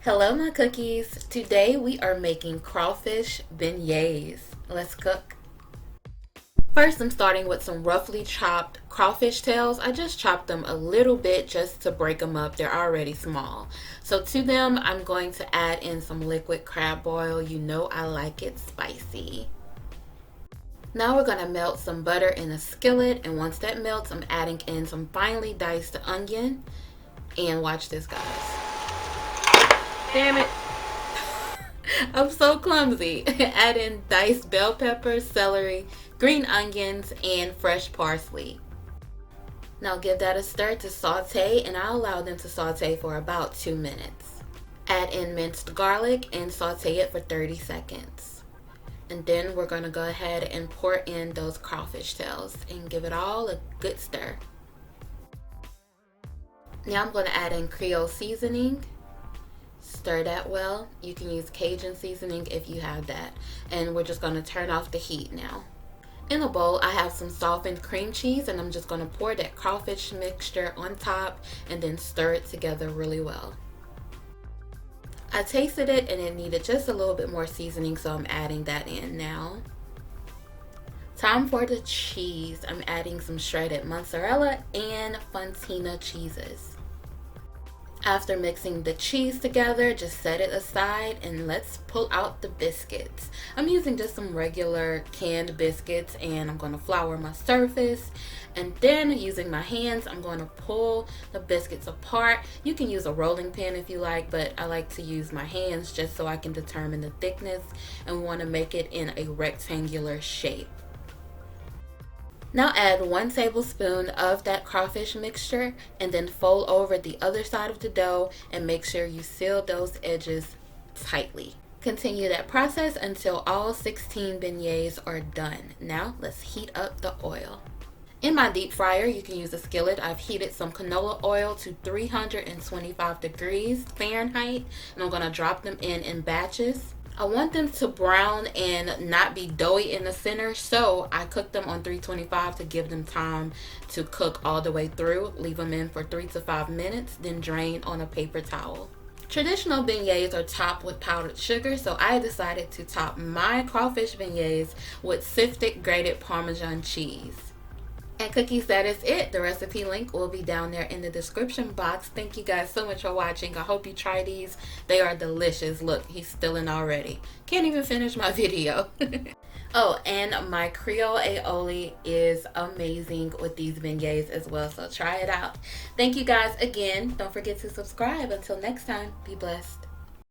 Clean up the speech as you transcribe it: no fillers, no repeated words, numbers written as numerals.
Hello, my cookies. Today we are making crawfish beignets. Let's cook. First, I'm starting with some roughly chopped crawfish tails. I just chopped them a little bit just to break them up. They're already small. So to them, I'm going to add in some liquid crab oil. You know I like it spicy. Now we're going to melt some butter in a skillet, and once that melts, I'm adding in some finely diced onion. And watch this, guys. Damn it. I'm so clumsy. Add in diced bell peppers, celery, green onions, and fresh parsley. Now give that a stir to saute, and I'll allow them to saute for about 2 minutes. Add in minced garlic and saute it for 30 seconds. And then we're going to go ahead and pour in those crawfish tails and give it all a good stir. Now I'm going to add in Creole seasoning. Stir that well. You can use Cajun seasoning if you have that. And we're just going to turn off the heat now. In a bowl, I have some softened cream cheese, and I'm just going to pour that crawfish mixture on top and then stir it together really well. I tasted it and it needed just a little bit more seasoning, so I'm adding that in now. Time for the cheese. I'm adding some shredded mozzarella and fontina cheeses. After mixing the cheese together, just set it aside and let's pull out the biscuits. I'm using just some regular canned biscuits, and I'm going to flour my surface. And then using my hands, I'm going to pull the biscuits apart. You can use a rolling pin if you like, but I like to use my hands just so I can determine the thickness. And we want to make it in a rectangular shape. Now add 1 tablespoon of that crawfish mixture and then fold over the other side of the dough and make sure you seal those edges tightly. Continue that process until all 16 beignets are done. Now let's heat up the oil. In my deep fryer, you can use a skillet. I've heated some canola oil to 325 degrees Fahrenheit, and I'm going to drop them in batches. I want them to brown and not be doughy in the center, so I cook them on 325 to give them time to cook all the way through. Leave them in for 3 to 5 minutes, then drain on a paper towel. Traditional beignets are topped with powdered sugar, so I decided to top my crawfish beignets with sifted grated Parmesan cheese. And cookies, that is it. The recipe link will be down there in the description box. Thank you guys so much for watching. I hope you try these. They are delicious. Look, he's spilling already. Can't even finish my video. Oh, and my Creole aioli is amazing with these beignets as well, so try it out. Thank you guys again. Don't forget to subscribe. Until next time, be blessed.